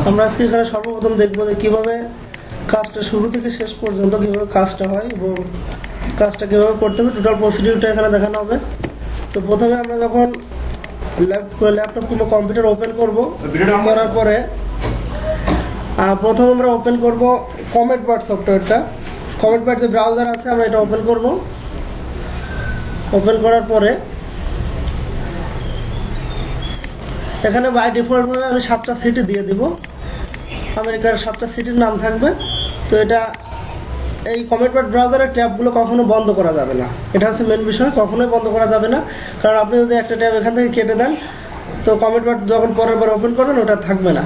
আমরা আজকে এখানে সর্বপ্রথম দেখবো যে কীভাবে কাজটা শুরু থেকে শেষ পর্যন্ত কীভাবে কাজটা হয় এবং কাজটা কীভাবে করতে হবে টোটাল প্রসিডিউরটা এখানে দেখানো হবে। তো প্রথমে আমরা যখন ল্যাপটপ কিংবা কম্পিউটার ওপেন করবো, করার পরে প্রথম আমরা ওপেন করব কমেন্টপ্যাড সফটওয়্যারটা। কমেন্টপ্যাড যে ব্রাউজার আছে আমরা এটা ওপেন করব। ওপেন করার পরে এখানে বাই ডিফল্টভাবে আমি 7টা সিটি দিয়ে দিব, আমেরিকার 7টা সিটির নাম থাকবে। তো এটা এই কমেন্টপ্যাড ব্রাউজারের ট্যাবগুলো কখনো বন্ধ করা যাবে না, এটা হচ্ছে মেন বিষয়, কখনোই বন্ধ করা যাবে না। কারণ আপনি যদি একটা ট্যাব এখান থেকে কেটে দেন তো কমেন্টপ্যাড যখন পরের বার ওপেন করবেন ওটা থাকবে না।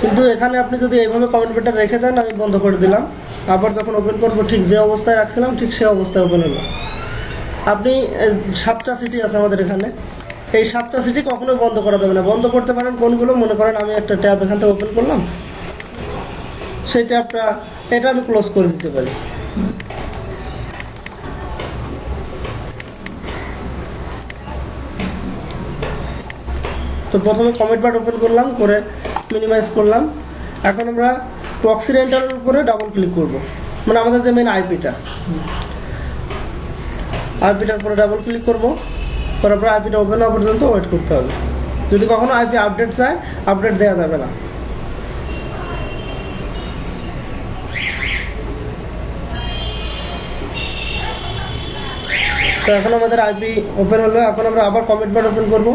কিন্তু এখানে আপনি যদি এইভাবে কমেন্টপ্যাডটা রেখে দেন, আমি বন্ধ করে দিলাম, আবার যখন ওপেন করবো ঠিক যে অবস্থায় রাখছিলাম ঠিক সেই অবস্থায় ওপেন হলো। আপনি 7টা সিটি আছে আমাদের এখানে, এই 7টা সিটি কখনোই বন্ধ করা যাবে না। বন্ধ করতে পারেন কোনগুলো, মনে করেন আমি একটা ট্যাব এখান থেকে ওপেন করলাম, সেই ট্যাবটা এটা আমি ক্লোজ করে দিতে পারি। তো প্রথমে কমেন্টপ্যাড ওপেন করলাম, করে মিনিমাইজ করলাম। এখন আমরা প্রক্সি রেন্টারের উপরে ডাবল ক্লিক করব, মানে আমাদের যে মেন আইপিটার উপরে ডাবল ক্লিক করব। করার পরে আইপিটা ওপেন হওয়া পর্যন্ত ওয়েট করতে হবে। যদি কখনো আইপি আপডেট চায়, আপডেট দেওয়া যাবে না। তো এখন আমাদের আইপি ওপেন হলো। এখন আমরা আবার কমেন্টপ্যাড ওপেন করব।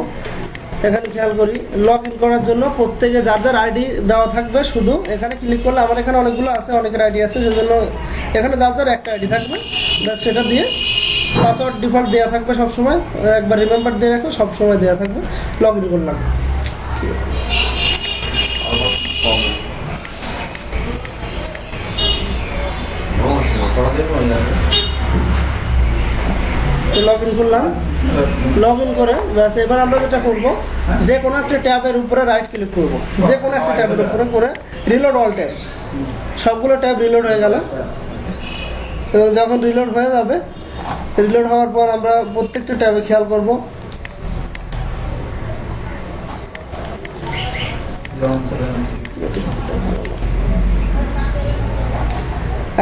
এখানে খেয়াল করি লগ ইন করার জন্য প্রত্যেকে যার যার আইডি দেওয়া থাকবে, শুধু এখানে ক্লিক করলে আমার এখানে অনেকগুলো আছে, অনেকের আইডি আছে, সেজন্য এখানে যার যার একটা আইডি থাকবে, ব্যাস সেটা দিয়ে পাসওয়ার্ড ডিফল্ট দেওয়া থাকবে সবসময়, একবার রিমেম্বার দিয়ে রাখো, সবসময় দেওয়া থাকবে। লগ ইন করলাম। লগ ইন করলাম। লগ ইন করে ব্যাস এবার আমরা যেটা করবো, যে কোনো একটা ট্যাবের উপরে রাইট ক্লিক করব, যে কোনো একটা ট্যাবের উপরে করে রিলোড অল ট্যাব, সবগুলো ট্যাব রিলোড হয়ে গেল। এবং যখন রিলোড হয়ে যাবে, রিলোড হওয়ার পর আমরা প্রত্যেকটা ট্যাবে খেয়াল করব।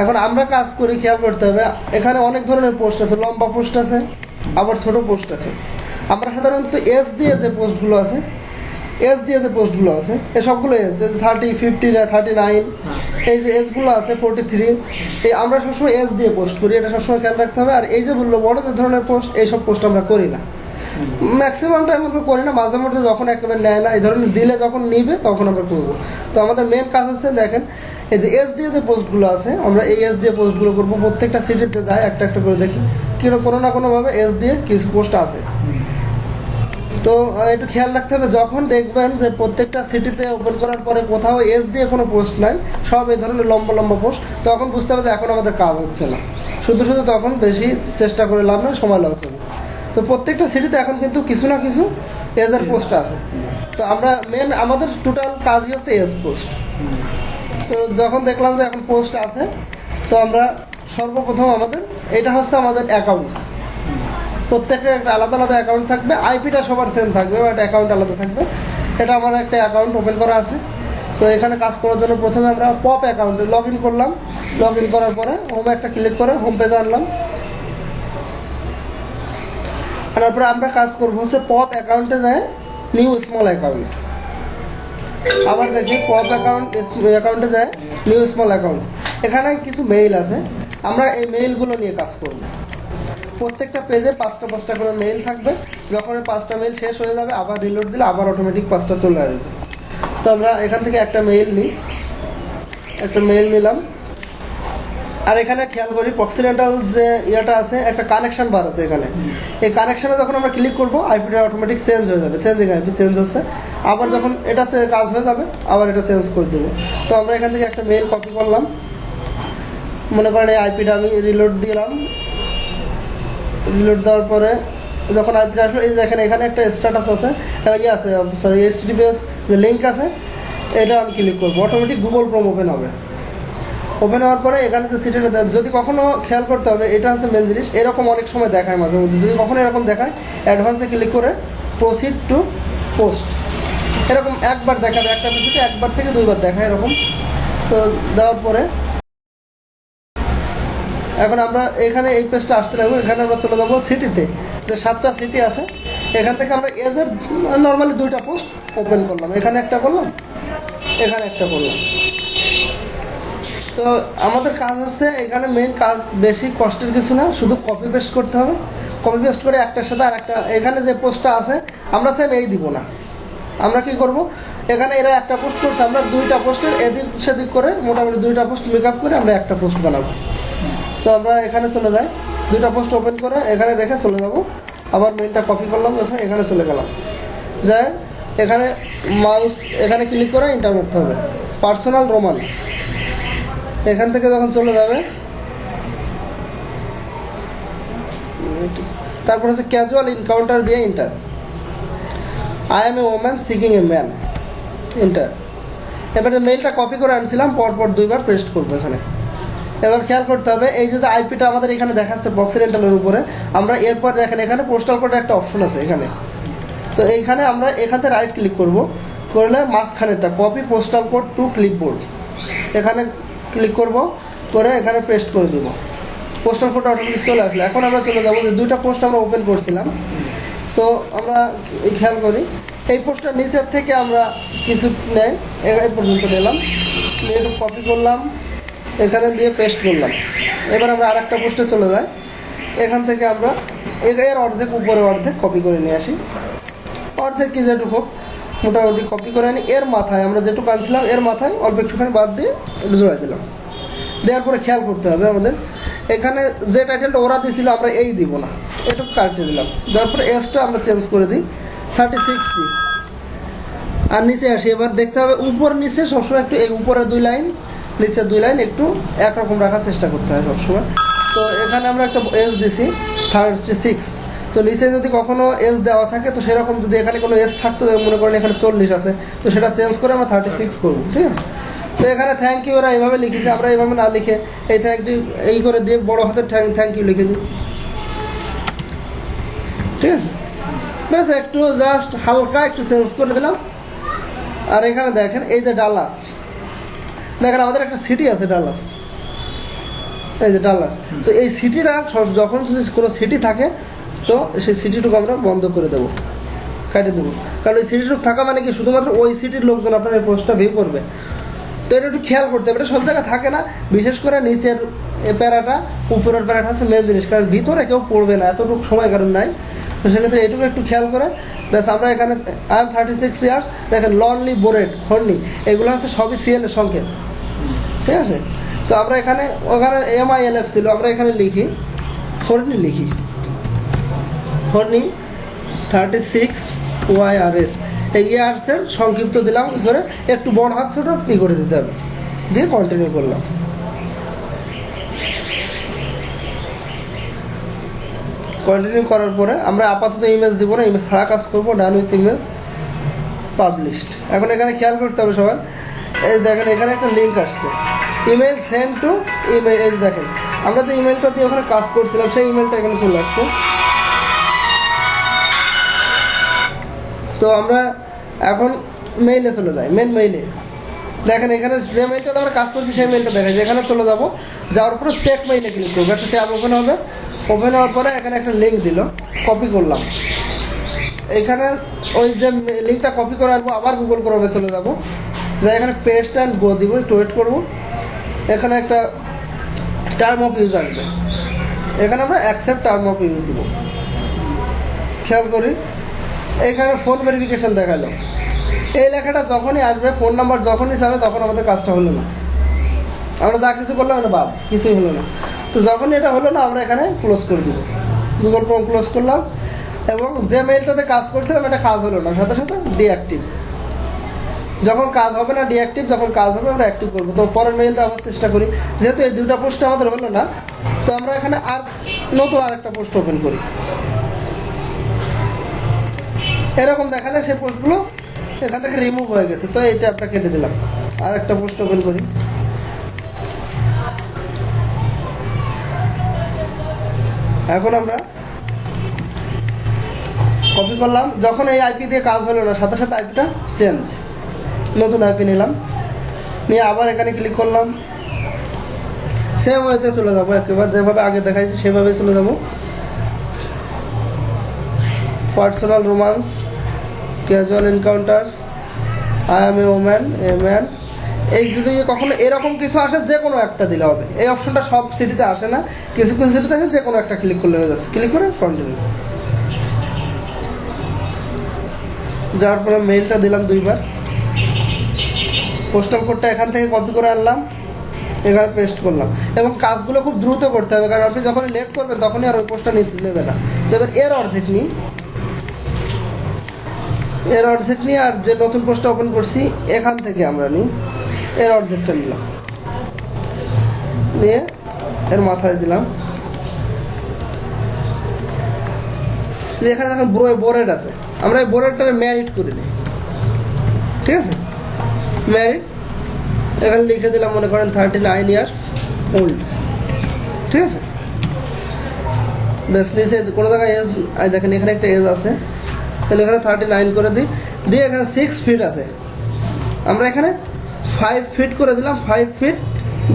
এখন আমরা কাজ করি, খেয়াল করতে হবে এখানে অনেক ধরনের পোস্ট আছে, লম্বা পোস্ট আছে, আবার ছোট পোস্ট আছে। আমরা সাধারণত এস দিয়ে যে পোস্টগুলো আছে, এই সবগুলো এস 30, 50, 39, এই যে এসগুলো আছে 43, এই আমরা সবসময় এস দিয়ে পোস্ট করি, এটা সবসময় খেয়াল রাখতে হবে। আর এই যে বললো বড় যে ধরনের পোস্ট, এইসব পোস্ট আমরা করি না, ম্যাক্সিমাম টাইম আমরা করি না। মাঝে মধ্যে যখন একেবারে নেয় না, এই ধরনের দিলে যখন নিবে তখন আমরা করবো। তো আমাদের মেন কাজ হচ্ছে দেখেন এই যে এস দিয়ে যে পোস্টগুলো আছে, আমরা এই এস দিয়ে পোস্টগুলো করবো। প্রত্যেকটা সিটিতে যাই একটা একটা করে দেখি, কোনো না কোনোভাবে এস দিয়ে কিছু পোস্ট আছে। তো একটু খেয়াল রাখতে হবে, যখন দেখবেন যে প্রত্যেকটা সিটিতে ওপেন করার পরে কোথাও এস দিয়ে কোনো পোস্ট নাই, সব এই ধরনের লম্বা লম্বা পোস্ট, তখন বুঝতে হবে যে এখন আমাদের কাজ হচ্ছে না। শুধু তখন বেশি চেষ্টা করে লাভ নয়, সময় লস হবে। তো প্রত্যেকটা সিটিতে এখন কিন্তু কিছু না কিছু এজের পোস্ট আছে। তো আমরা আমাদের টোটাল কাজই হচ্ছে এস পোস্ট। তো যখন দেখলাম যে এখন পোস্ট আছে, তো আমরা সর্বপ্রথম এটা হচ্ছে আমাদের অ্যাকাউন্ট। প্রত্যেকের একটা আলাদা আলাদা অ্যাকাউন্ট থাকবে, আইপিটা সবার সেম থাকবে, বাট অ্যাকাউন্ট আলাদা থাকবে। এটা আমার একটা অ্যাকাউন্ট ওপেন করা আছে। তো এখানে কাজ করার জন্য প্রথমে আমরা পপ অ্যাকাউন্টে লগ ইন করলাম। লগ ইন করার পরে হোমে একটা ক্লিক করে হোম পেজে আনলাম। আনার পরে আমরা কাজ করবো হচ্ছে পপ অ্যাকাউন্টে যায় নিউ স্মল অ্যাকাউন্ট। আবার দেখি পপ অ্যাকাউন্টে যায় নিউ স্মল অ্যাকাউন্ট। এখানে কিছু মেইল আছে, আমরা এই মেইলগুলো নিয়ে কাজ করব। প্রত্যেকটা পেজে 5টা করে মেইল থাকবে। যখন 5টা মেইল শেষ হয়ে যাবে, আবার রিলোড দিলে আবার অটোমেটিক 5টা চলে আসবে। তো আমরা এখান থেকে একটা মেইল নিলাম। আর এখানে খেয়াল করি প্রক্সি রেন্টাল যে ইয়েটা আছে, একটা কানেকশন বার আছে এখানে। এই কানেকশানে যখন আমরা ক্লিক করবো, আইপিটা অটোমেটিক চেঞ্জ হয়ে যাবে, চেঞ্জিং আইপি চেঞ্জ হচ্ছে। আবার যখন এটা কাজ হয়ে যাবে, আবার এটা চেঞ্জ করে দেবো। তো আমরা এখান থেকে একটা মেইল কপি করলাম, মনে করেন এই আইপিটা আমি রিলোড দিলাম। রিলোড দেওয়ার পরে যখন আইপিটা আসলো, এই দেখেন এখানে একটা স্ট্যাটাস আছে, HTTPS যে লিঙ্ক আছে, এটা আমি ক্লিক করবো, অটোমেটিক গুগল ক্রোম ওপেন হবে। ওপেন হওয়ার পরে এখানে যে সিটিটা যদি কখনো খেয়াল করতে হবে, এটা হচ্ছে মেন জিনিস। এরকম অনেক সময় দেখায় মাঝে মধ্যে, যদি কখনো এরকম দেখায়, অ্যাডভান্সে ক্লিক করে প্রসিড টু পোস্ট, এরকম একবার দেখাবে, একটা পিসিতে একবার থেকে দুইবার দেখায় এরকম। তো দেওয়ার পরে এখন আমরা এখানে এই পেজটা আসতে লাগবে, এখানে আমরা চলে যাবো সিটিতে, যে 7টা সিটি আছে, এখান থেকে আমরা এজের নর্মালি 2টা পোস্ট ওপেন করলাম, এখানে একটা করলাম, এখানে একটা করলাম। তো আমাদের কাজ হচ্ছে এখানে মেইন কাজ বেশি কষ্টের কিছু না, শুধু কপি পেস্ট করতে হবে। কপি পেস্ট করে একটার সাথে আর একটা, এখানে যে পোস্টটা আছে আমরা সেম এই দিব না, আমরা কি করব, এখানে এরা একটা পোস্ট করছে, আমরা 2টা পোস্টের এদিক সেদিক করে মোটামুটি 2টা পোস্ট মেকআপ করে আমরা একটা পোস্ট বানাবো। তো আমরা এখানে চলে যাই, 2টা পোস্ট ওপেন করে এখানে রেখে চলে যাব, আবার মেইলটা কপি করলাম, এখানে চলে গেলাম, যাই এখানে মাউস এখানে ক্লিক করে এন্টার করতে হবে, পার্সোনাল রোমান্স। এখান থেকে যখন চলে যাবে, তারপর হচ্ছে ক্যাজুয়াল ইনকাউন্টার দিয়ে enter, I M a woman seeking a man, enter. এবারে মেইলটা কপি করে আনছিলাম, পরপর 2বার পেস্ট করবো এখানে। এবার খেয়াল করতে হবে এই যে আইপিটা আমাদের এখানে দেখাচ্ছে বক্সিডেন্টালের উপরে, আমরা এরপর দেখেন এখানে পোস্টাল কোডের একটা অপশন আছে এখানে। তো এইখানে আমরা এখান থেকে রাইট ক্লিক করব, করলে মাঝখানেরটা copy postal code to clipboard, এখানে ক্লিক করব, করে এখানে পেস্ট করে দিব, পোস্টাল কোড অটোমেটিক চলে আসলো। এখন আমরা চলে যাবো যে 2টা পোস্ট আমরা ওপেন করছিলাম, তো আমরা এই খেয়াল করি এই পোস্টটার নিচের থেকে আমরা কিছু নেই, এই পর্যন্ত নিলাম, একটু কপি করলাম, এখানে দিয়ে পেস্ট করলাম। এবার আমরা আর একটা পোস্টে চলে যাই, এখান থেকে আমরা এর অর্ধেক উপরে অর্ধেক কপি করে নিয়ে আসি, অর্ধেক কি যেটুকু হোক মোটামুটি কপি করে আনি, এর মাথায় আমরা যেটুকু আনছিলাম এর মাথায় অল্প একটুখানি বাদ দিয়ে একটু জোড়াই দিলাম। দেওয়ার পরে খেয়াল করতে হবে আমাদের এখানে যে টাইটেলটা ওরা দিয়েছিল আমরা এই দিব না, এটুকু কাটতে দিলাম, দেওয়ার পরে এসটা আমরা চেঞ্জ করে দিই 36 দিই। আর নিচে আসি, এবার দেখতে হবে উপর নিচে সবসময় একটু, এই উপরে 2 লাইন নিচে 2 লাইন একটু একরকম রাখার চেষ্টা করতে হয় সবসময়। তো এখানে আমরা একটা এজ দিছি 36, তো নিচে যদি কখনো এজ দেওয়া থাকে তো সেরকম যদি এখানে কোনো এজ থাকতো, মনে করেন এখানে 40 আছে, তো সেটা চেঞ্জ করে আমরা 36 করবো, ঠিক আছে। তো এখানে থ্যাংক ইউ ওরা এইভাবে লিখেছে, আমরা এইভাবে না লিখে এই থ্যাংক ইউ এই করে দিয়ে বড় হাতের থ্যাংক ইউ লিখে দিই, ঠিক আছে। ব্যাস একটু জাস্ট হালকা একটু চেঞ্জ করে দিলাম। আর এখানে দেখেন এই যে ডালাস, দেখেন আমাদের একটা সিটি আছে ডালাস, এই যে ডালাস। তো এই সিটিটা যখন যদি কোনো সিটি থাকে তো সেই সিটিটুকু আমরা বন্ধ করে দেবো, কাটিয়ে দেবো, কারণ ওই সিটিটুকু থাকা মানে কি শুধুমাত্র ওই সিটির লোকজন আপনার এই পোস্টটা ভিউ করবে। তো এটা একটু খেয়াল করতে হবে, এটা সব জায়গায় থাকে না, বিশেষ করে নিচের প্যারাটা উপরের প্যারাটা হচ্ছে মেন জিনিস, কারণ ভিতরে কেউ পড়বে না, এতটুকু সময় কারণ নাই। তো সেক্ষেত্রে এটুকু একটু খেয়াল করে ব্যাস আমরা এখানে আই এম 36 ইয়ার্স, দেখেন লনলি বোরেড হর্নি, এগুলো হচ্ছে সবই সিএলের সংকেত, ঠিক আছে। তো আমরা এখানে ওখানে MILF ছিল, আমরা এখানে লিখি হর্নি, লিখি হর্নি 36 YRS, এই ইয়ার্সের সংক্ষিপ্ত দিলাম ই করে, একটু বড় হাত ছোটো ই করে দিতে হবে, দিয়ে কন্টিনিউ করলাম। কন্টিনিউ করার পরে আমরা আপাতত ইমেজ দিব না, ইমেজ ছাড়া কাজ করবো, ডান উইথ ইমেজ পাবলিশড। এখন এখানে খেয়াল করতে হবে সবাই, এই দেখেন এখানে একটা লিঙ্ক আসছে, ইমেল সেন্ড টু ইমেল, এই দেখেন আমরা যে ইমেলটা দিয়ে ওখানে কাজ করছিলাম সেই ইমেলটা এখানে চলে আসছে। তো আমরা এখন মেইলে চলে যাই, মেন মেইলে দেখেন এখানে যে মেইলটাতে আমরা কাজ করছি সেই মেইলটা দেখাই, এখানে চলে যাব, যাওয়ার পরে চেক মেইলে ক্লিক করবো, একটা ট্যাব ওপেন হবে, ওপেন হওয়ার পরে এখানে একটা লিঙ্ক দিল, কপি করলাম, এখানে ওই যে লিঙ্কটা কপি করে আনবো, আবার গুগল ক্রোমে চলে যাব, যা এখানে পেস্ট অ্যান্ড গো দিব, একটু ওয়েট করবো, এখানে একটা টার্ম অফ ইউজ আসবে, এখানে আমরা অ্যাকসেপ্ট টার্ম অফ ইউজ দিব। খেয়াল করি এখানে ফোন ভেরিফিকেশান দেখালো, এই লেখাটা যখনই আসবে, ফোন নাম্বার যখনই যাবে তখন আমাদের কাজটা হলো না, আমরা যা কিছু করলাম এটা বাদ, কিছুই হলো না। তো যখন এটা হলো না আমরা এখানে ক্লোজ করে দিব, গুগল ক্রোম ক্লোজ করলাম, এবং যে মেইলটাতে কাজ করছিলাম এটা কাজ হলো না, সাথে সাথে ডিঅ্যাক্টিভ, যখন কাজ হবে না ডিঅ্যাক্টিভ, যখন কাজ হবে আমরা অ্যাক্টিভ করবো। তো পরের মেইল দেওয়ার চেষ্টা করি, যেহেতু এই 2টা পোস্ট আমাদের হলো না, তো আমরা এখানে আর নতুন আরেকটা পোস্ট ওপেন করি, এরকম দেখালে সেই পোস্টগুলো এখান থেকে রিমুভ হয়ে গেছে, তো এইটা একটা কেটে দিলাম, আর একটা পোস্ট ওপেন করি, এখন আমরা কপি করলাম, যখন এই আইপি দিয়ে কাজ হলো না সাথে সাথে আইপিটা চেঞ্জ, নতুন আইপি নিলাম, নিয়ে আবার এখানে ক্লিক করলাম, সেম ওয়েতে চলে যাবো, একেবারে যেভাবে আগে দেখাইছি সেভাবে চলে যাবো। Personal romance, casual encounters, I M a woman, a man, এই যদি কখনো এরকম কিছু আসে যে কোনো একটা দিলে হবে। এই অপশনটা সব সিটিতে আসে না, কিছু কিছু সিটি থাকে যে কোনো একটা ক্লিক করলে হয়ে যাচ্ছে। ক্লিক করে কন্টিনিউ, যাওয়ার পরে মেইলটা দিলাম 2বার, পোস্টাল কোডটা এখান থেকে কপি করে আনলাম, এখানে পেস্ট করলাম। এবং কাজগুলো খুব দ্রুত করতে হবে, কারণ আপনি যখনই লেট করবেন তখনই আর ওই পোস্টটা নেবে না। তো এবার এর অর্ধেক নিই, এর অর্ধেক নিয়ে আর যে নতুন পোস্টটা ওপেন করছি এখান থেকে আমরা নিই, এর অর্ধেকটা নিলাম, নিয়ে এর মাথায় দিলাম। এখানে দেখেন বোরেড আছে, আমরা এই বোরেডটা ম্যারিট করে দিই, ঠিক আছে, ম্যারিট এখানে লিখে দিলাম, মনে করেন 39 ইয়ার্স ওল্ড, ঠিক আছে। বেশ নিচে কোনো জায়গায় এজ, দেখেন এখানে একটা এজ আছে, তাহলে এখানে 39 করে দিই, দিয়ে এখানে 6 ফিট আছে, আমরা এখানে 5 ফিট করে দিলাম, 5 ফিট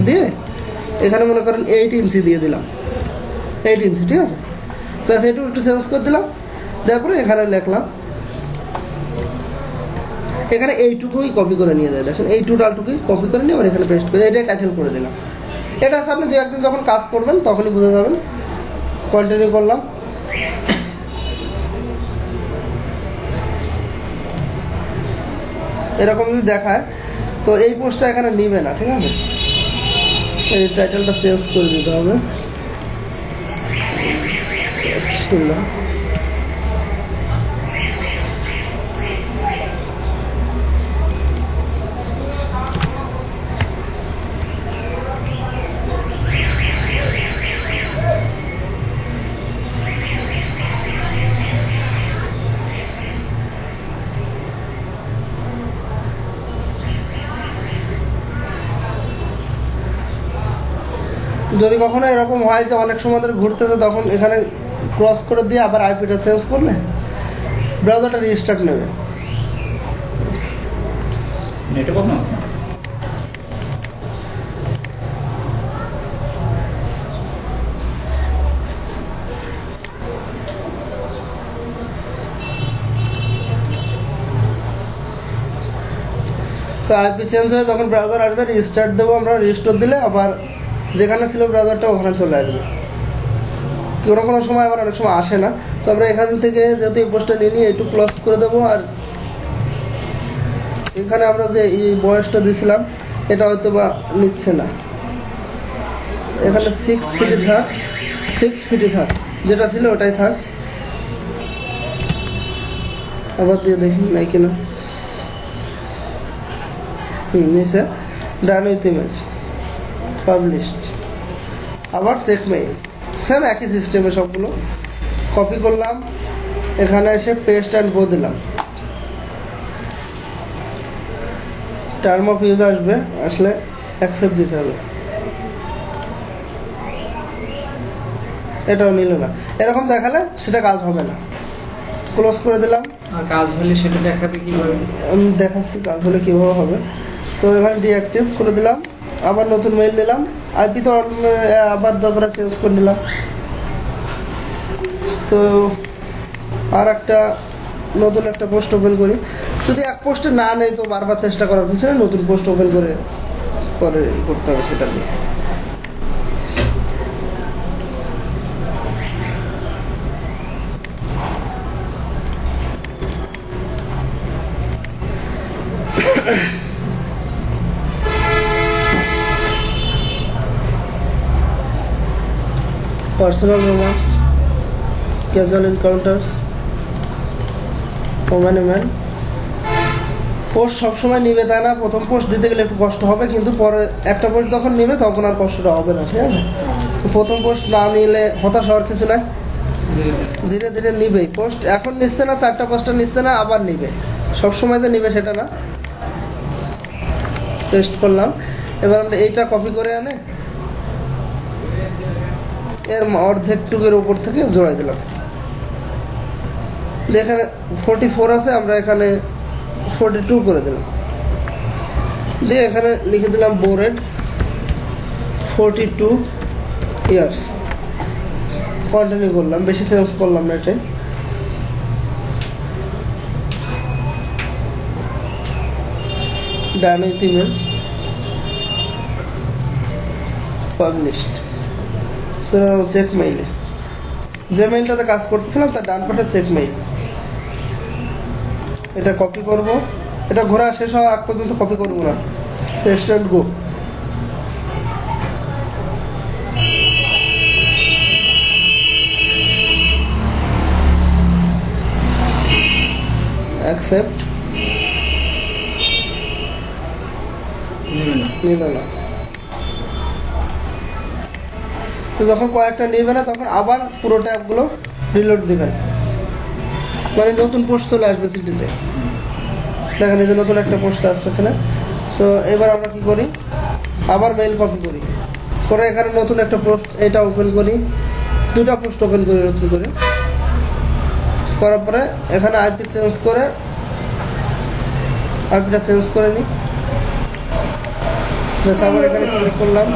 দিয়ে এখানে মনে করেন 8 ইঞ্চি দিয়ে দিলাম, 8 ইঞ্চি, ঠিক আছে। প্লাস এটু একটু চেঞ্জ করে দিলাম, তারপরে এখানে লিখলাম, এখানে এইটুকুই কপি করে নিয়ে যায়, দেখেন এই টোটালটুকুই কপি করে নিয়ে আবার এখানে পেস্ট করে এটাই টাইটেল করে দিলাম। এটা আছে, আপনি 2-1 দিন যখন কাজ করবেন তখনই বুঝে যাবেন। কন্টিনিউ করলাম, এরকম যদি দেখায় তো এই পোস্টটা এখানে নিবে না, ঠিক আছে। এই টাইটেলটা চেঞ্জ করে দিতে হবে, যদি কখনো এরকম হয় যে অনেক সময় ধরে ঘুরতেছে তখন এখানে ক্রস করে দিয়ে আবার আইপিটা চেঞ্জ করলে ব্রাউজারটা রিস্টার্ট নেবে। নেটে কখন আছে? তো আইপি চেঞ্জ হয়ে যখন ব্রাউজার আসবে রিস্টার্ট দেবো আমরা, রিস্টোর দিলে আবার যেখানে ছিল ব্রাউজারটা ওখানে চলে আসবে। কোনো কোনো সময় আবার অনেক সময় আসে না, তো আমরা এখান থেকে যেহেতু এই পোস্টটা নিয়ে নিয়ে একটু ক্লোজ করে দেবো। আর এখানে আমরা যে এই বয়সটা দিয়েছিলাম এটা হয়তো বা নিচ্ছে না, এখানে 6 ফিটই থাক, 6 ফিটই থাক, যেটা ছিল ওটাই থাক। আবার দিয়ে দেখি নাই কিনা, নিচে ডান উইথ ইমেজ পাবলিশ, আবার চেক মেইল, সেম একই সিস্টেমে সবগুলো কপি করলাম, এখানে এসে পেস্ট অ্যান্ড গো দিলাম। টার্ম অফ ইউজ আসবে, আসলে অ্যাকসেপ্ট দিতে হবে। এটাও নিল না, এরকম দেখালে সেটা কাজ হবে না। ক্লোজ করে দিলাম। আর কাজ হলে সেটা দেখাবে কীভাবে? আমি দেখাচ্ছি কাজ হলে কীভাবে হবে। তো এখানে ডিঅ্যাক্টিভ করে দিলাম, আবার নতুন মেইল দিলাম, আইপি তো আবার দরকার চেঞ্জ করে নিলাম। তো আর একটা নতুন একটা পোস্ট ওপেন করি, যদি এক পোস্টে না নেই তো বারবার চেষ্টা করার কিছু নেই, নতুন পোস্ট ওপেন করে পরে করতে হবে সেটা দিয়ে। Personal romance, casual encounters, woman a man. Post সবসময় নিবে তাই না, প্রথম পোস্ট দিতে গেলে একটু কষ্ট হবে, কিন্তু পরে একটা পোস্ট যখন নেবে তখন আর কষ্টটা হবে না, ঠিক আছে। তো প্রথম পোস্ট না নিলে হতাশ হওয়ার কিছু নাই, ধীরে ধীরে নিবেই। পোস্ট এখন নিচ্ছে না, 4টা পোস্টটা নিচ্ছে না, আবার নিবে, সবসময় যে নিবে সেটা না। পেস্ট করলাম, এবার আমরা এইটা কপি করে আনে এর অর্ধেকটুকের উপর থেকে জোড়াই দিলাম, এখানে 44 আছে, আমরা এখানে 42 করে দিলাম, দিয়ে এখানে লিখে দিলাম বোরেড 42 ইয়ার্স। কন্টিনিউ করলাম, বেশি চেঞ্জ করলাম না এটাই। Dynamic image published. চলে যাবো চেক মেইলে, যে মেইলটাতে কাজ করতেছিলাম তার ডান পাশে চেক মেইল। এটা কপি করব, এটা ঘোরা শেষ হওয়া আগ পর্যন্ত কপি করব না। Paste and go. অ্যাকসেপ্ট, নিল না। তো যখন কয়েকটা নেবে না তখন আবার পুরো ট্যাবগুলো রিলোড দিবেন, মানে নতুন পোস্ট চলে আসবে সিটিতে। দেখেন এই যে নতুন একটা পোস্ট আসছে এখানে। তো এবার আমরা কি করি, আবার মেইল কপি করি, করে এখানে নতুন একটা পোস্ট এটা ওপেন করি, দুটা পোস্ট ওপেন করি নতুন করে। করার পরে এখানে আইপি চেঞ্জ করে, আইপিটা চেঞ্জ করে নিই। আবার এখানে ক্লিক করলাম,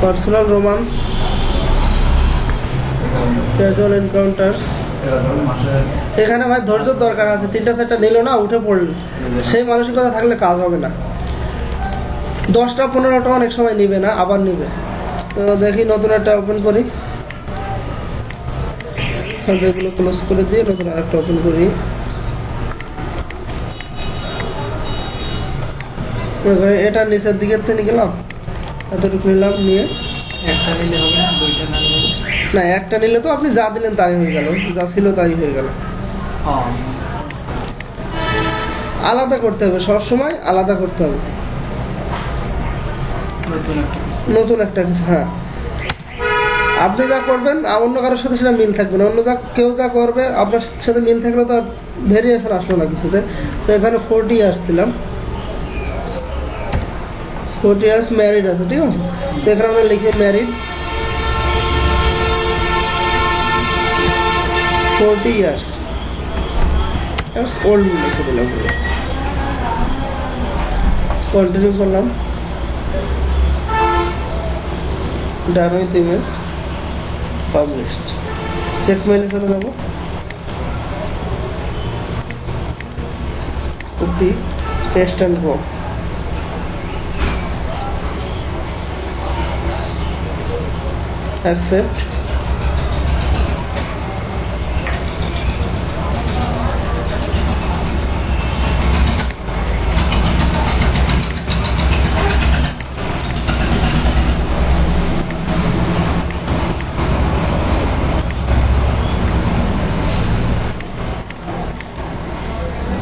পার্সোনাল রোমান্স, ক্যাজুয়াল এনকাউন্টার্স। এখানে ভাই ধৈর্য দরকার আছে, 3টা-4টা নিল না, উঠে পড়ল, সেই মানসিকতা থাকলে কাজ হবে না। 10টা-15টা অনেক সময় নিবে না, আবার নিবে। তো দেখি নতুন একটা ওপেন করি, এগুলো ক্লোজ করে দিয়ে নতুন আরেকটা ওপেন করি। এটা নিচের দিকের থেকে গেলাম, এতটুকু নিলাম, নিয়ে একটা নিলে হবে না, দুইটা নিলে হবে না, একটা নিলে তো আপনি যা দিলেন তাই হয়ে গেল, যা ছিল তাই হয়ে গেল। আলাদা করতে হবে, সবসময় আলাদা করতে হবে, নতুন একটা কিছু। হ্যাঁ, আপনি যা করবেন অন্য কারোর সাথে সেটা মিল থাকবে না, অন্য কেউ যা করবে আপনার সাথে মিল থাকলে তো আর ভেরিয়েশন আসলো না কিছুতে। তো এখানে 40 ইয়ার্স দিলাম, 40 ইয়ার্স ম্যারিড আছে, ঠিক আছে। তো এখানে আমরা লিখি ম্যারিড 40 ইয়ার্স ওল্ড লিখে দিলাম, কন্টিনিউ করলাম। Dynamic image published. চেক মেইলে চলে যাব, copy, paste and go. Accept,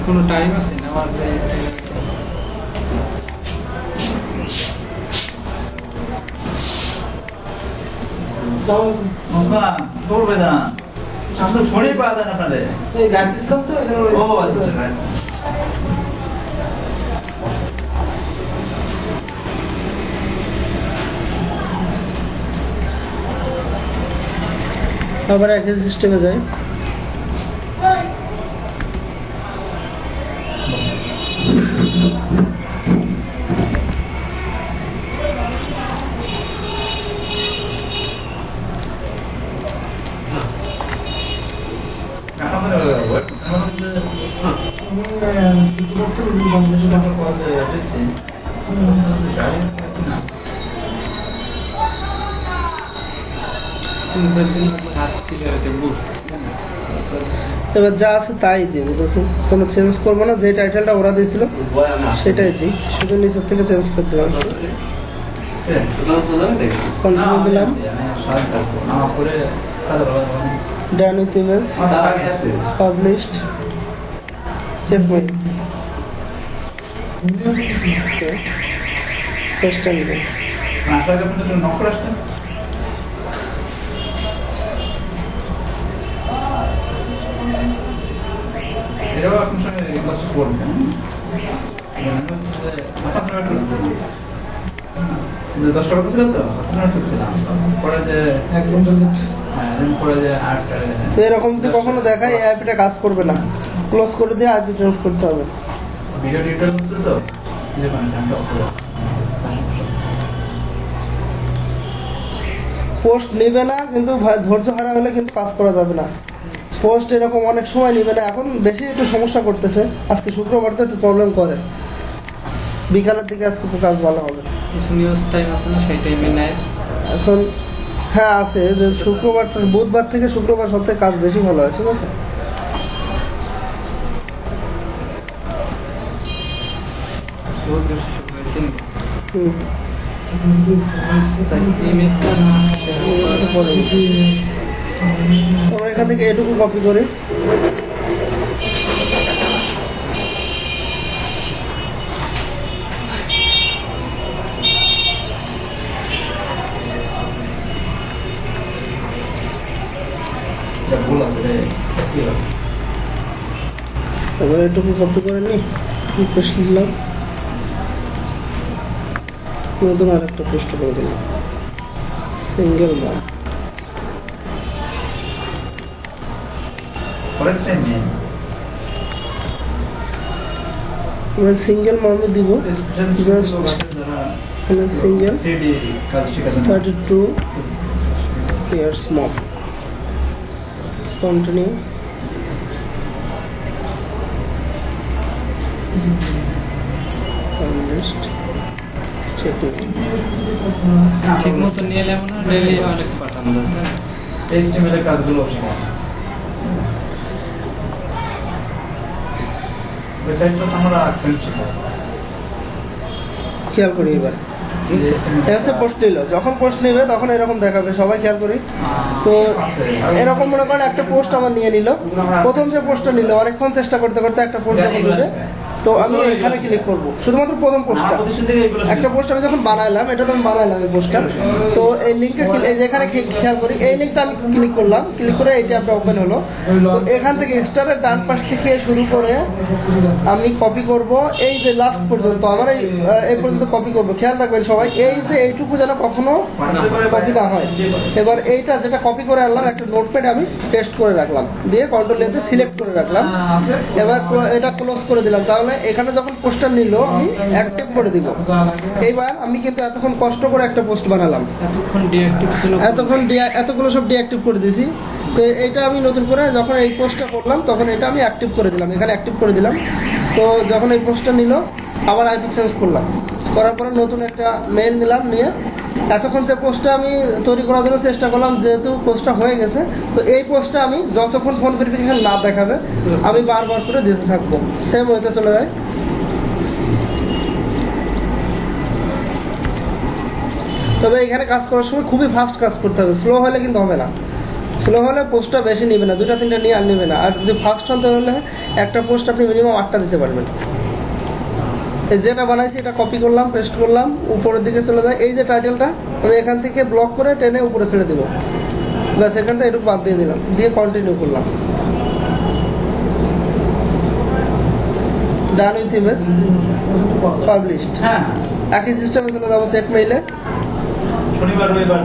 কোনো টাইম আছে নেওয়ার যে করবে না, আসলে ফোনই পাওয়া যায় না আপনাদের। ও আচ্ছা, আবার একই সিস্টেমে যাই। এবার যা আছে তাই দিব, দেখুন কোনো চেঞ্জ করবো না, যে টাইটেলটা ওরা দিয়েছিল সেটাই দিই, শুধু নিচের থেকে চেঞ্জ করে দিলাম। কন্টিনিউ দিলাম, dynamic image published, check mail, paste and go. এটাও আপনার সঙ্গে রিকোয়েস্ট করবেন। 10টা কথা ছিল তো আপনারা ঢুকছিলাম পরে যে হ্যাঁ পরে যে 8টা তো এরকম যদি কখনো দেখায় এই আইপিটা কাজ করবে না, ক্লোজ করে দিয়ে আইপি চেঞ্জ করতে হবে। ভিডিও ডিটেল হচ্ছে তো যে কন্টেন্ট অফ পোস্ট নেবে না কিন্তু ধৈর্য হারা হলে কিন্তু কাজ করা যাবে না। পোস্ট এরকম অনেক সময় নেবে না, এখন বেশি একটু সমস্যা করতেছে। আজকে শুক্রবার তো একটু প্রবলেম করে, বিকালের দিকে আজকে একটু কাজ ভালো হবে। কিছু নিউজ টাইম আছে না, সেই টাইমে নেয় এখন হ্যাঁ আছে যে শুক্রবার, বুধবার থেকে শুক্রবার সপ্তাহে কাজ বেশি ভালো হয়, ঠিক আছে। হুম, আমরা এখান থেকে এটুকু কপি করি। ভুল আছে রে এসিও এবার এটুকু কপি করে নিই, পোস্ট দিলাম, নতুন আর একটা পোস্ট করে দিলাম, সিঙ্গেল বার। ফরেক্স টাইম নেই আমরা সিঙ্গেল মার্মে দিব, জাস্ট সিঙ্গেল 3D কাজ শেখার জন্য 32 years mob. Continue. List. Check it. ঠিক মতো নিয়ে এলে মনে হয় ডেইলি অনেক পাঠানো যায়। HTML এর কাজগুলো শেখা ওয়েবসাইটটা আমরা ফ্রেন্ড শেখা খেয়াল করি এবার। এটা হচ্ছে পোস্ট নিল, যখন পোস্ট নেবে তখন এরকম দেখাবে, সবাই খেয়াল করি। তো এরকম মনে করেন একটা পোস্ট আমার নিয়ে নিল, প্রথম যে পোস্টটা নিল অনেকক্ষণ চেষ্টা করতে করতে একটা পোস্ট যখন নেবে, তো আমি এখানে ক্লিক করব শুধুমাত্র প্রথম পোস্টটা। একটা পোস্ট আমি যখন বানাইলাম, এটা তো আমি বানাইলাম এই পোস্টটা, তো এই লিঙ্কে যেখানে খেয়াল করি এই লিঙ্কটা আমি ক্লিক করলাম, ক্লিক করে এইটা একটা ওপেন হলো। তো এখান থেকে স্টারের ডান পাশ থেকে শুরু করে আমি কপি করব এই যে লাস্ট পর্যন্ত, আমার এই পর্যন্ত কপি করব। খেয়াল রাখবেন সবাই, এই যে এইটুকু যেন কখনো কপি না হয়। এবার এইটা যেটা কপি করে আনলাম একটা নোটপ্যাডে আমি পেস্ট করে রাখলাম, দিয়ে কন্ট্রোল এতে সিলেক্ট করে রাখলাম। এবার এটা ক্লোজ করে দিলাম। তাহলে এখানে যখন পোস্টটা নিল আমি অ্যাক্টিভ করে দিব। এইবার আমি কিন্তু এতক্ষণ কষ্ট করে একটা পোস্ট বানালাম, এতক্ষণ ডিঅ্যাক্টিভ ছিল, এতগুলো সব ডিঅ্যাক্টিভ করে দিয়েছি। তো এইটা আমি নতুন করে যখন এই পোস্টটা করলাম তখন এটা আমি অ্যাক্টিভ করে দিলাম, এখানে অ্যাক্টিভ করে দিলাম। তো যখন এই পোস্টটা নিল আবার আইপি চেঞ্জ করলাম, করার পরে নতুন একটা মেইল নিলাম, নিয়ে এতক্ষণ যে পোস্টটা আমি তৈরি করার জন্য চেষ্টা করলাম, যেহেতু পোস্টটা হয়ে গেছে, তো এই পোস্টটা আমি যতক্ষণ ফোন ভেরিফিকেশন না দেখাবে আমি বারবার করে দিতে থাকবো, সেম হতে চলে যায়। তবে এখানে কাজ করার সময় খুবই ফাস্ট কাজ করতে হবে, স্লো হলে কিন্তু হবে না। স্লো হলে পোস্টটা বেশি নেবে না, 2-3টা নিয়ে আর নেবে না। আর যদি ফাস্ট হতে হলে একটা পোস্ট আপনি মিনিমাম 8টা দিতে পারবেন। এই যেটা বানাইছি এটা কপি করলাম, পেস্ট করলাম, উপরের দিকে চলে যায়। এই যে টাইটেলটা আমি এখান থেকে ব্লক করে টেনে উপরে ছেড়ে দেবো, ব্যাস এখানটা এটুকু বাদ দিয়ে দিলাম, দিয়ে কন্টিনিউ করলাম। Done with image, published. হ্যাঁ একই সিস্টেমে চলে যাবো চেক মেইলে, শনিবার রবিবার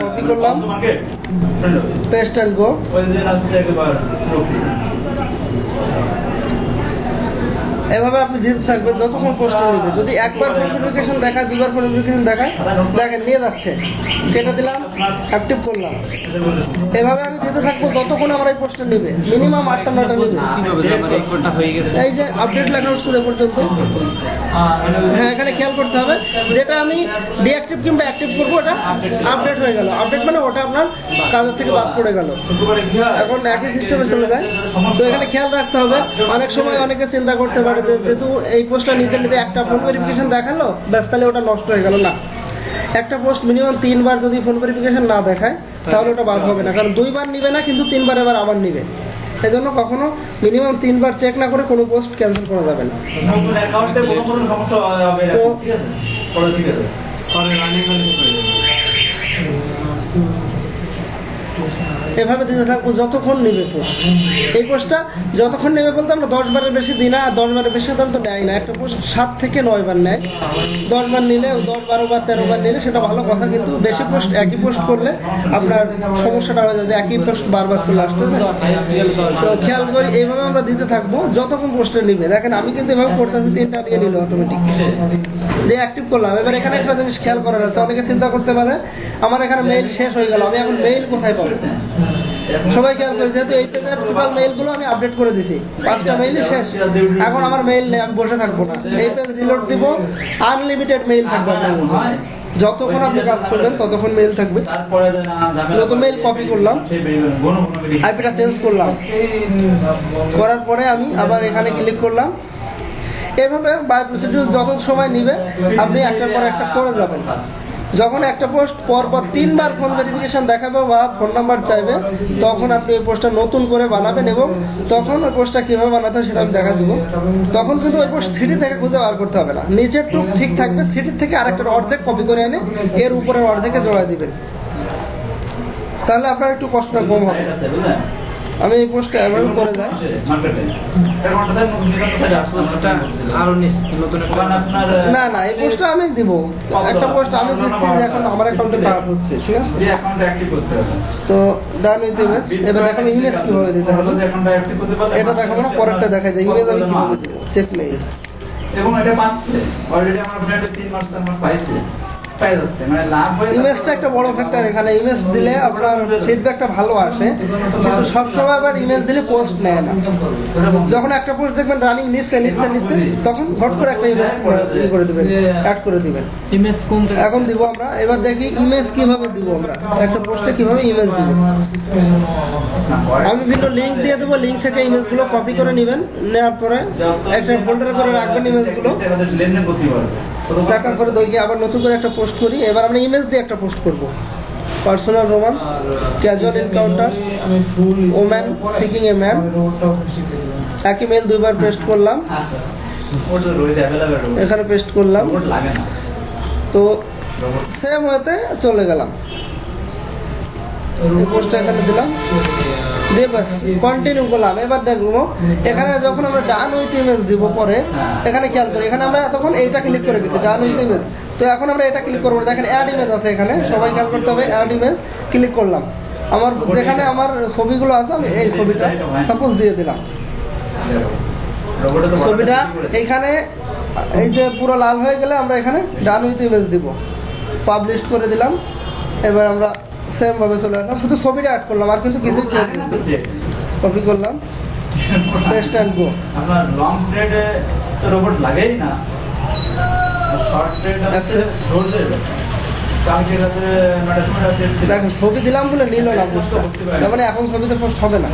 কপি করলাম, মার্কেট ফ্রেন্ড হবে পেস্ট অ্যান্ড গো। ওই দিন আছে একবার রোকি এভাবে আপনি দিতে থাকবেন যতক্ষণ পোস্টটা নেবে। যদি একবার নোটিফিকেশন দেখায়, দুবার নোটিফিকেশন দেখায়, দেখেন নিয়ে যাচ্ছে, কেটে দিলাম, অ্যাক্টিভ করলাম। এভাবে আমি দিতে থাকবো যতক্ষণ আমার এই পোস্টটা নেবে, মিনিমাম 8টা-9টা নেবে। কিভাবে যে আমার এই কোডটা হয়ে গেছে? এই যে আপডেট লেখা উঠছে যে পর্যন্ত, হ্যাঁ এখানে খেয়াল করতে হবে, যেটা আমি ডিঅ্যাক্টিভ কিংবা অ্যাক্টিভ করবো ওটা আপডেট হয়ে গেল। আপডেট মানে ওটা আপনার কাজের থেকে বাদ পড়ে গেল। এখন একই সিস্টেমে চলে যায়। তো এখানে খেয়াল রাখতে হবে, অনেক সময় অনেকে চিন্তা করতে পারে যে যেহেতু এই পোস্টটা নিতে নিতে একটা ফোন ভেরিফিকেশন দেখালো, ব্যাস তাহলে ওটা নষ্ট হয়ে গেল। না, একটা পোস্ট মিনিমাম 3বার যদি ফোন ভেরিফিকেশন না দেখায় তাহলে ওটা বাদ হবে না, কারণ 2বার নিবে না কিন্তু 3বার এবার আবার নিবে। এই জন্য কখনো মিনিমাম 3বার চেক না করে কোনো পোস্ট ক্যান্সেল করা যাবে না। অ্যাকাউন্টে কোনো সমস্যা হবে না, তো ঠিক আছে পরে ঠিক আছে পরে রানিং হলে হয়ে যাবে। এভাবে দিতে থাকবো যতক্ষণ নেবে পোস্ট। এই পোস্টটা যতক্ষণ নেবে বলতে আমরা 10 বারের বেশি দিই না, আর 10 বারের বেশি তো নেয় না। একটা পোস্ট 7 থেকে 9 বার নেয়। 10 বার নিলে 10, 12 বার 13 বার নিলে সেটা ভালো কথা, কিন্তু বেশি পোস্ট একই পোস্ট করলে আপনার সমস্যাটা হয়ে যায় যে একই পোস্ট বারবার চলে আসতেছে। তো খেয়াল করি এইভাবে আমরা দিতে থাকবো যতক্ষণ পোস্টে নিবে। দেখেন আমি কিন্তু এভাবে করতেছি, 3টা নিয়ে নিল অটোমেটিক দিয়ে অ্যাক্টিভ করলাম। এবার এখানে একটা জিনিস খেয়াল করার আছে, অনেকে চিন্তা করতে পারে আমার এখানে মেইল শেষ হয়ে গেল, আমি এখন মেইল কোথায় পাবো? সবাই খেয়াল করে, যেহেতু এই পেজের টোটাল মেইলগুলো আমি আপডেট করে দিছি, 5টা মেইলই শেষ, এখন আমার মেইল নেই, আমি বসে থাকবো না। এই পেজ রিলোড দিব, আনলিমিটেড মেইল থাকবে আপনার কাছে। যতক্ষণ আপনি কাজ করবেন ততক্ষণ মেইল থাকবে। নতুন মেইল কপি করলাম, আইপিটা চেঞ্জ করলাম, করার পরে আমি আবার এখানে ক্লিক করলাম। এভাবে বাই প্রসিডিউর যত সময় নেবে আপনি একটার পর একটা করে যাবেন। যখন একটা পোস্ট পরপর 3 বার ফোন ভেরিফিকেশন দেখাবে বা ফোন নাম্বার চাইবে, তখন আপনি ওই পোস্টটা নতুন করে বানাবেন, এবং তখন ওই পোস্টটা কীভাবে বানাতে হয় সেটা আমি দেখা দিব। তখন কিন্তু ওই পোস্ট সিটি থেকে খুঁজে বার করতে হবে না, নিচের টুক ঠিক থাকবে, সিটির থেকে আরেকটার অর্ধেক কপি করে এনে এর উপরের অর্ধেকে জোড়া দিবেন, তাহলে আপনার একটু কষ্টটা কম হবে। আমি এই পোস্টটা এভাবে করে যাই। না না, এই পোস্টটা আমি দিব, একটা পোস্ট আমি দিচ্ছি যে এখন আমার অ্যাকাউন্টে কাজ হচ্ছে, ঠিক আছে? তো ডান উইথ ইমেজ। এবার দেখো আমি ইমেজ কিভাবে দিতে হবে এটা দেখাবো না, পরেরটা দেখাই যায় ইমেজ আমি কিভাবে দিব। চেক মেইল এবং এটা পাচ্ছে অলরেডি আমার ফ্রেন্ড 3 মাস আমার পাইছে। ইমেজটা একটা বড় ফ্যাক্টর এখানে। ইমেজ দিলে আপনার ফিডব্যাকটা ভালো আসে, কিন্তু সবসময় আবার ইমেজ দিলে পোস্ট নেয় না। যখন একটা পোস্ট দেখবেন রানিং নিচ্ছে, তখন হট করে একটা ইমেজ করে দিবেন, অ্যাড করে দিবেন। ইমেজ কোন এখন দিব আমরা। এবার দেখি ইমেজ কিভাবে দিব আমরা, একটা পোস্টে কিভাবে ইমেজ দিব। আমি ভিন্ন লিঙ্ক দিয়ে দেবো, লিঙ্ক থেকে ইমেজগুলো কপি করে নেবেন, নেওয়ার পরে একটা ফোল্ডারে করে রাখবেন ইমেজগুলো। লেনদেন করতে পারবে। টাকার পরে দেখি আবার নতুন করে একটা পোস্ট করি। এবার আমরা ইমেজ দিয়ে একটা পোস্ট করব। Personal romance, casual encounters, woman seeking a man. একই মেল 2 বার পেস্ট করলাম, এখানে পেস্ট করলাম, তো সেম হতে চলে গেলাম। এই পোস্টটা এখানে দিলাম, দিয়ে বাস কন্টিনিউ করলাম। এবার দেখবো এখানে যখন আমরা ডান উইথ ইমেজ দিব পরে, এখানে খেয়াল করি এখানে আমরা এতক্ষণ এইটা ক্লিক করে গেছি ডান উইথ ইমেজ, তো এখন আমরা এটা ক্লিক করবো। দেখেন অ্যাড ইমেজ আছে এখানে, সবাই খেয়াল করতে হবে। অ্যাড ইমেজ ক্লিক করলাম, আমার যেখানে আমার ছবিগুলো আছে আমি এই ছবিটা সাপোজ দিয়ে দিলাম। ছবিটা এইখানে এই যে পুরো লাল হয়ে গেলে আমরা এখানে ডান উইথ ইমেজ দিব, পাবলিশ করে দিলাম। এবার আমরা সেম ভাবে চলে আসলাম, শুধু ছবিটা অ্যাড করলাম, আর কিন্তু কিছুই চেঞ্জ নেই। কপি করলাম, পেস্ট এন্ড গো। আপনার লং থ্রেডে তো রোবট লাগেই না, আর শর্ট থ্রেড আছে রোড দেবে। কালকে রাতে ম্যাডাম আছে, দেখো ছবি দিলাম বলে নিল না পোস্টটা, তার মানে এখন ছবিতে পোস্ট হবে না।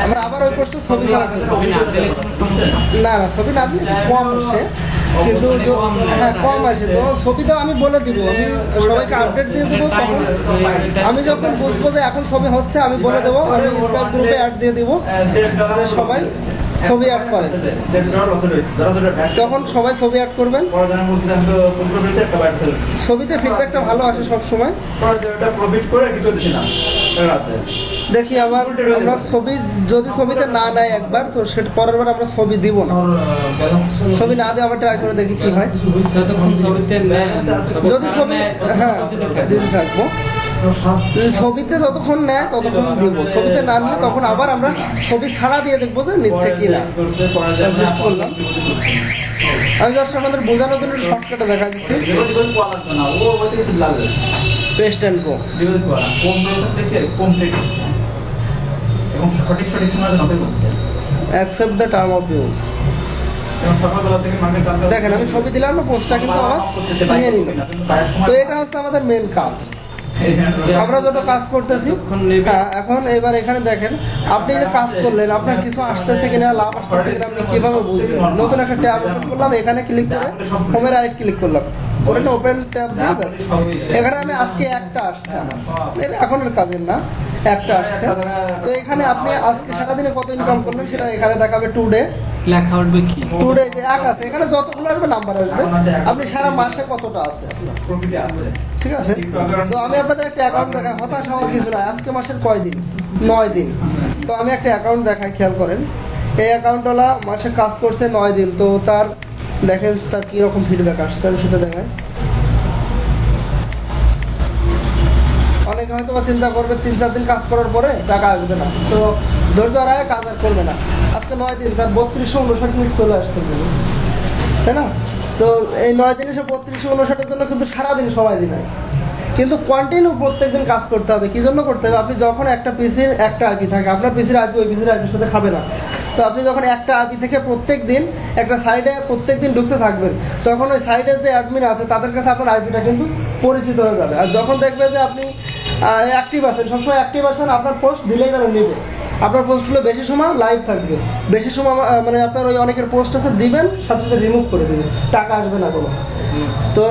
আমরা আবার ওই পোস্টে ছবি ছাড়া না না, ছবি না দিলে কম আসে, কিন্তু হ্যাঁ কম আসে। তো ছবিটাও আমি বলে দিব, আমি সবাইকে আপডেট দিয়ে দেবো। তখন আমি যখন বুঝবো যে এখন ছবি হচ্ছে আমি বলে দেবো, আমি স্কাইপ গ্রুপে অ্যাড দিয়ে দিব যে সবাই ছবি অ্যাড করে, তখন সবাই ছবি অ্যাড করবেন। ছবিতে ফিডব্যাকটা ভালো আসে সব সময়। দেখি আবার আমরা ছবি যদি ছবিতে না নেয় একবার, তো সেটা পরের বার আমরা ছবি দিব না। ছবি না দিয়ে আবার ট্রাই করে দেখি কি হয়। যতক্ষণ ছবিতে যদি ছবি হ্যাঁ দিতে থাকবো, যদি ছবিতে যতক্ষণ নেয় ততক্ষণ দিব, ছবিতে না নিলে তখন আবার আমরা ছবি ছাড়া দিয়ে দেখবো যে নিচ্ছে কি না। লিস্ট করলাম, আমি জাস্ট আমাদের বোঝানোর জন্য শর্টকাটে দেখা দিচ্ছি। Paste and go. Accept the term of use. দেখেন আমি ছবি দিলাম না, পোস্টটা কিন্তু আমার নিয়ে নিল। তো এটা হচ্ছে আমাদের মেন কাজ, আমরা যেটা কাজ করতেছি। হ্যাঁ এখন এবার এখানে দেখেন আপনি যে কাজ করলেন আপনার কিছু আসতেছে কিনা, লাভ আসতেছে কিনা আপনি কিভাবে বুঝবেন। নতুন একটা ট্যাব ওপেন করলাম, এখানে ক্লিক করে হোমে রাইট ক্লিক করলাম, করে ওপেন ট্যাব দিয়ে ব্যাস। এখানে আমি আজকে একটা আসছে আমার, এটা এখনের কাজের না, একটা আসছে। তো এখানে আপনি আজকে সারাদিনে কত ইনকাম করলেন সেটা এখানে দেখাবে টুডে। লেখা উঠবে কি? টুডে যে এক আছে এখানে যতগুলো আসবে নাম্বার আসবে, আপনি সারা মাসে কতটা আছে আপনার। প্রফিটে আছে। ঠিক আছে, তো আমি আপনাদের একটা অ্যাকাউন্ট দেখাই, হতাশ হওয়ার কিছু নাই। আজকে মাসের কয় দিন? 9 দিন। তো আমি একটা অ্যাকাউন্ট দেখাই, খেয়াল করেন। এই অ্যাকাউন্টওয়ালা মাসে কাজ করছে 9 দিন, তো তার দেখেন তার কীরকম ফিডব্যাক আসছে, আমি সেটা দেখাই। অনেকে হয়তো বা চিন্তা করবে 3-4 দিন কাজ করার পরে টাকা আসবে না, তো ধৈর্য হারায় কাজ আর করবে না। আজকে 9 দিন, তার 3259 মিনিট চলে আসছে, তাই না? তো এই 9 দিনে সে 3259-এর জন্য কিন্তু সারাদিন সময় দিন নাই, কিন্তু কন্টিনিউ প্রত্যেকদিন কাজ করতে হবে। কী জন্য করতে হবে? আপনি যখন একটা পিসির একটা আইপি থাকে, আপনার পিসির আইপি ওই পিসির আইপির সাথে খাবে না। তো আপনি যখন একটা আইপি থেকে প্রত্যেক দিন একটা সাইডে প্রত্যেক দিন ঢুকতে থাকবেন, তখন ওই সাইডের যে অ্যাডমিন আছে তাদের কাছে আপনার আইপিটা কিন্তু পরিচিত হয়ে যাবে। আর যখন দেখবে যে আপনি অ্যাক্টিভ আছেন, সবসময় অ্যাক্টিভ আছেন, আপনার পোস্ট দিলেই তারা নেবে। আপনার পোস্টগুলো বেশি সময় লাইভ থাকবে, বেশি সময় মানে আপনার ওই অনেকের পোস্ট আছে দিবেন, সাথে সাথে রিমুভ করে দেবেন, টাকা আসবে না কোনো। তো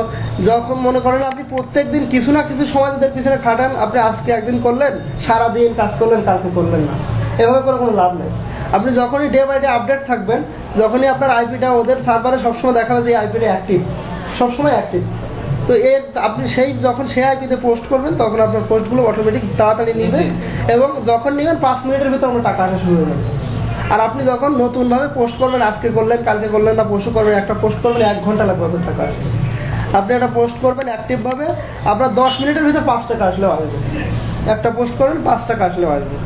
যখন মনে করেন আপনি প্রত্যেক দিন কিছু না কিছু সময় তাদের পিছনে খাটান, আপনি আজকে একদিন করলেন, সারাদিন কাজ করলেন, কালকে করলেন না, এভাবে করে কোনো লাভ নেই। আপনি যখনই ডে বাই ডে আপডেট থাকবেন, যখনই আপনার আইপিটা ওদের সার্ভারে সবসময় দেখাবে যে এই আইপিটা অ্যাক্টিভ, সবসময় অ্যাক্টিভ, তো এর আপনি যখন সেই আইপিতে পোস্ট করবেন, তখন আপনার পোস্টগুলো অটোমেটিক তাড়াতাড়ি নেবেন, এবং যখন নেবেন 5 মিনিটের ভিতর আপনার টাকা আসা শুরু হয়ে যাবে। আর আপনি যখন নতুনভাবে পোস্ট করবেন, আজকে করলেন, কালকে করলেন না, পরশু করবেন, একটা পোস্ট করবেন 1 ঘন্টা লাগবে আপনার টাকা আসবে। আপনি একটা পোস্ট করবেন অ্যাক্টিভভাবে, আপনার 10 মিনিটের ভিতর 5 টাকা আসলেও আসবে। একটা পোস্ট করবেন 5 টাকা আসলেও আসবে।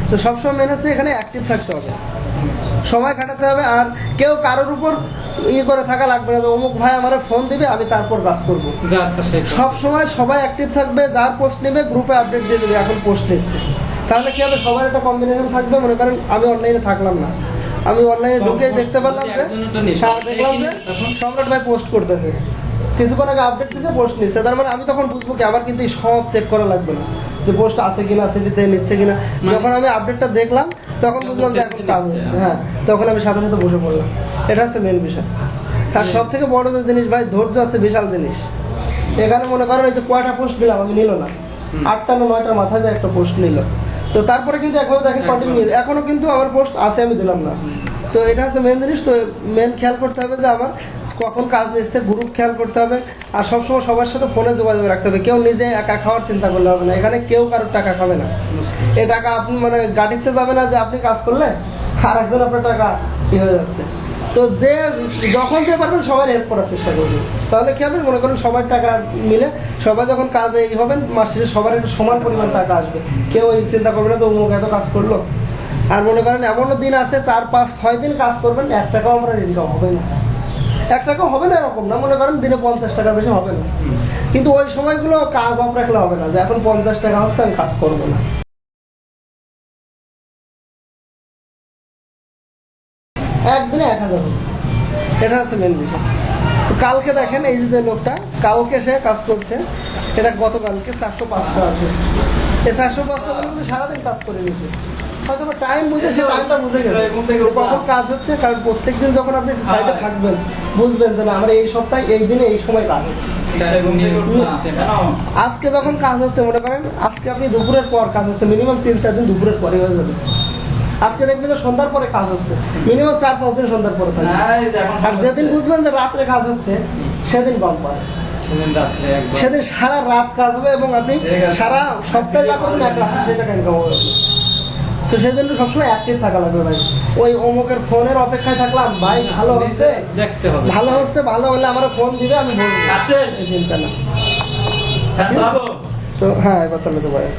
তো সবসময় মেনে এখানে অ্যাক্টিভ থাকতে হবে, সময় কাটাতে হবে। আর কেউ কারোর উপর করে থাকা লাগবে না যে অমুক ভাই আমার ফোন দিবে আমি তারপর কাজ করবো। সব সময় সবাই অ্যাক্টিভ থাকবে, যার পোস্ট নেবে গ্রুপে আপডেট দিয়ে দেবে এখন পোস্ট নিচ্ছে। তাহলে কি হবে? সবার একটা কম্বিনেশন থাকবে। মনে করেন আমি অনলাইনে থাকলাম না, আমি অনলাইনে ঢুকে দেখতে পারলাম যে দেখলাম যে সম্রাট ভাই পোস্ট করতেছে, কিছুক্ষণ আগে আপডেট দিতে পোস্ট নিচ্ছে, তার মানে আমি তখন বুঝবো কি আমার কিন্তু সব চেক করা লাগবে না যে পোস্ট আছে কিনা, সিটিতে নিচ্ছে কিনা। যখন আমি আপডেটটা দেখলাম তখন বুঝলাম যে এখন কাজ হচ্ছে, হ্যাঁ, তখন আমি সাথে সাথে বসে পড়লাম। এটা হচ্ছে মেন বিষয়। আর সব থেকে বড় যে জিনিস ভাই, ধৈর্য আছে বিশাল জিনিস। এখানে মনে করেন এই যে কয়টা পোস্ট দিলাম, আমি নিল না, 8টা না 9টার মাথায় যে একটা পোস্ট নিল, তো তারপরে কিন্তু একভাবে দেখেন কন্টিনিউ এখনো কিন্তু আমার পোস্ট আছে, আমি দিলাম না। তো এটা হচ্ছে মেন জিনিস। তো মেন খেয়াল করতে হবে যে আমার কখন কাজ নিচ্ছে, গ্রুপ খেয়াল করতে হবে, আর সবসময় সবার সাথে ফোনে যোগাযোগ রাখতে হবে। কেউ নিজে একা খাওয়ার চিন্তা করলে হবে না, এখানে কেউ কারোর টাকা খাবে না। এই টাকা আপনি মানে গাড়িতে যাবে না যে আপনি কাজ করলে আর একজন আপনার টাকা হয়ে যাচ্ছে। তো যে যখন যে পারবেন সবাই হেল্প করার চেষ্টা করবেন, তাহলে কি হবে? মনে করেন সবার টাকা মিলে সবাই যখন কাজে হবেন, মাস শেষে সবার একটা সমান পরিমাণ টাকা আসবে। কেউ এই চিন্তা করবে না তো অমুক এত কাজ করলো। আর মনে করেন এমনও দিন আছে 4-5-6 দিন কাজ করবেন, 1 টাকাও আপনার ইনকাম হবে না, 1 টাকাও হবে না, এরকম না। মনে করেন দিনে 50 টাকা বেশি হবে না, কিন্তু ওই সময়গুলো কাজ অফ রাখলে হবে না যে এখন 50 টাকা হচ্ছে আমি কাজ করবো না। একদিনে 1000 হবে, এটা হচ্ছে মেন বিষয়। তো কালকে দেখেন এই যে লোকটা কালকে সে কাজ করছে, এটা গতকালকে 405 টাকা আছে। এই 405 টাকা কিন্তু সারাদিন কাজ করে নিয়েছে, হয়তো টাইম বুঝে সে টাইমটা বুঝে গেছে কখন কাজ হচ্ছে। কারণ প্রত্যেকদিন যখন আপনি সাইডে থাকবেন বুঝবেন যে না আমার এই সপ্তাহে এই দিনে এই সময় কাজ হচ্ছে। আজকে যখন কাজ হচ্ছে, মনে করেন আজকে আপনি দুপুরের পর কাজ হচ্ছে, মিনিমাম 3-4 দিন দুপুরের পরে হয়ে যাবে। আজকে দেখবেন যে সন্ধ্যার পরে কাজ হচ্ছে, মিনিমাম 4-5 দিন সন্ধ্যার পরে থাকবে। আর যেদিন বুঝবেন যে রাত্রে কাজ হচ্ছে সেদিন বাম্পার, সেদিন সারা রাত কাজ হবে, এবং আপনি সারা সপ্তাহে যা করবেন 1 লাখ সেই টাকা ইনকাম হবে। তো সেই জন্য সবসময় অ্যাক্টিভ থাকা লাগবে ভাই। ওই অমুকের ফোনের অপেক্ষায় থাকলাম, ভাই ভালো হচ্ছে, ভালো হচ্ছে, ভালো হলে আমার ফোন দিবে, আমি বলবো, চিন্তা না। তো হ্যাঁ, এবার চালাতে পারে।